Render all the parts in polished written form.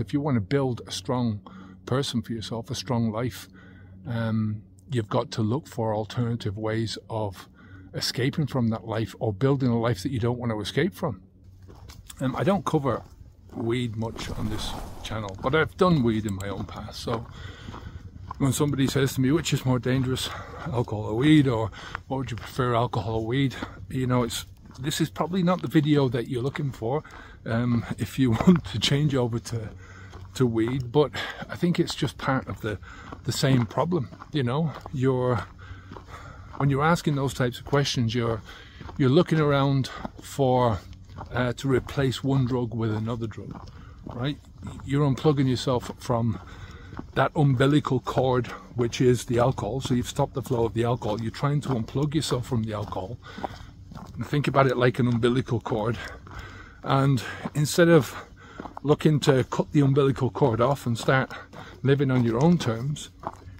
If you want to build a strong person for yourself, a strong life, you've got to look for alternative ways of escaping from that life or building a life that you don't want to escape from. I don't cover weed much on this channel, but I've done weed in my own past. So when somebody says to me, which is more dangerous, alcohol or weed, or what would you prefer, alcohol or weed, you know, this is probably not the video that you're looking for if you want to change over to weed. But I think it's just part of the same problem. You know, when you're asking those types of questions, you're looking around for to replace one drug with another drug, right? You're unplugging yourself from that umbilical cord, which is the alcohol. So you've stopped the flow of the alcohol. You're trying to unplug yourself from the alcohol. And think about it like an umbilical cord. And instead of looking to cut the umbilical cord off and start living on your own terms,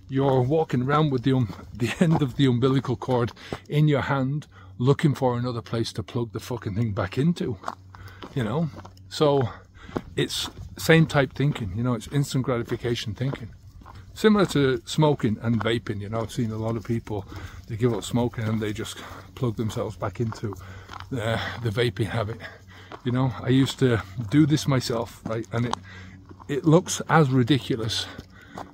you're walking around with the end of the umbilical cord in your hand, looking for another place to plug the fucking thing back into, you know? So it's same type thinking, you know, it's instant gratification thinking. Similar to smoking and vaping, you know, I've seen a lot of people, they give up smoking and they just plug themselves back into the vaping habit. You know, I used to do this myself, right? And it looks as ridiculous.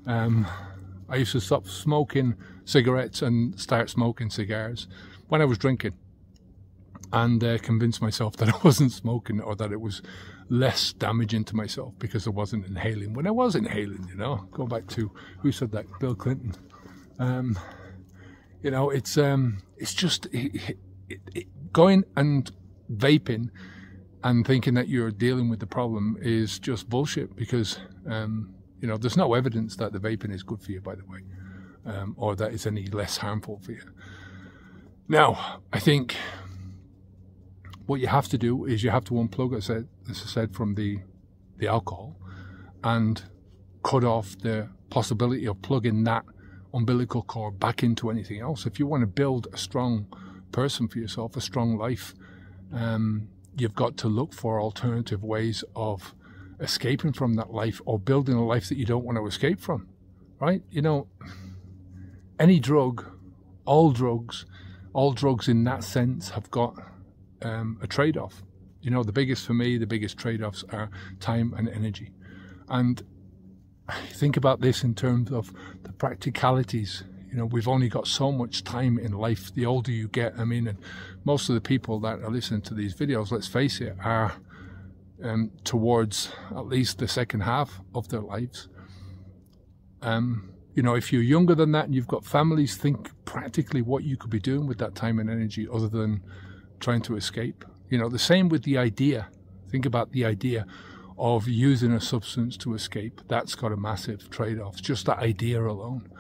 I used to stop smoking cigarettes and start smoking cigars when I was drinking, and convince myself that I wasn't smoking, or that it was less damaging to myself because I wasn't inhaling, when I was inhaling, you know. Going back to, who said that? Bill Clinton. You know, it's just going and vaping and thinking that you're dealing with the problem is just bullshit, because you know, there's no evidence that the vaping is good for you, by the way, or that it's any less harmful for you. Now, I think what you have to do is you have to unplug, as I said, from the alcohol, and cut off the possibility of plugging that umbilical cord back into anything else. If you want to build a strong person for yourself, a strong life, you've got to look for alternative ways of escaping from that life, or building a life that you don't want to escape from, right? You know, any drug, all drugs in that sense have got a trade-off. You know, the biggest trade-offs are time and energy. And think about this in terms of the practicalities. You know, we've only got so much time in life. The older you get, I mean, and most of the people that are listening to these videos, let's face it, are towards at least the second half of their lives. You know, if you're younger than that and you've got families, think practically what you could be doing with that time and energy other than trying to escape. You know, the same with the idea. Think about the idea of using a substance to escape. That's got a massive trade-off. Just that idea alone.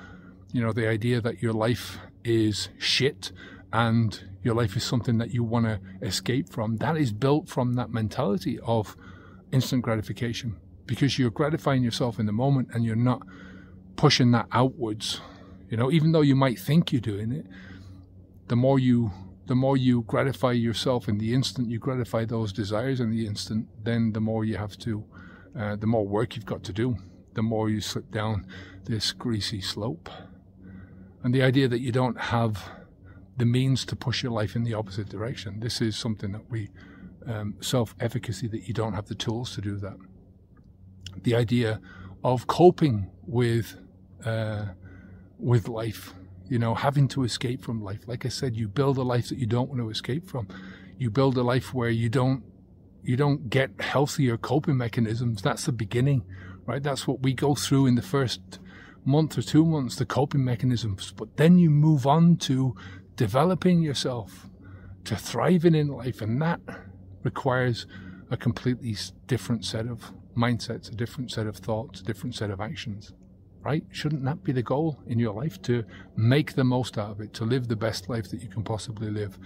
You know, the idea that your life is shit and your life is something that you want to escape from, that is built from that mentality of instant gratification, because you're gratifying yourself in the moment and you're not pushing that outwards. You know, even though you might think you're doing it, the more you gratify yourself in the instant, you gratify those desires in the instant, then the more you have to, the more work you've got to do, the more you slip down this greasy slope. And the idea that you don't have the means to push your life in the opposite direction, this is something that we, self-efficacy, that you don't have the tools to do that. The idea of coping with life, you know, having to escape from life. Like I said, you build a life that you don't want to escape from. You build a life where you don't get healthier coping mechanisms. That's the beginning, right? That's what we go through in the first month or 2 months, the coping mechanisms. But then you move on to developing yourself, to thriving in life, and that requires a completely different set of mindsets, a different set of thoughts, a different set of actions, right? Shouldn't that be the goal in your life? To make the most out of it, to live the best life that you can possibly live,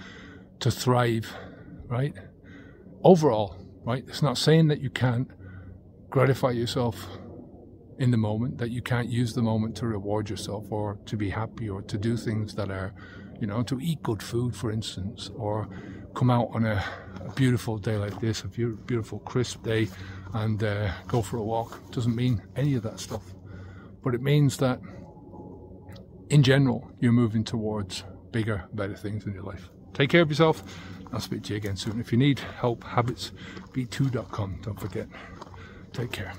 to thrive, right? Overall, right? It's not saying that you can't gratify yourself in the moment, that you can't use the moment to reward yourself or to be happy or to do things that are, you know, to eat good food, for instance, or come out on a beautiful day like this, a beautiful crisp day, and go for a walk. It doesn't mean any of that stuff, but it means that in general you're moving towards bigger, better things in your life. Take care of yourself. I'll speak to you again soon. If you need help, habitsb2.com. Don't forget. Take care.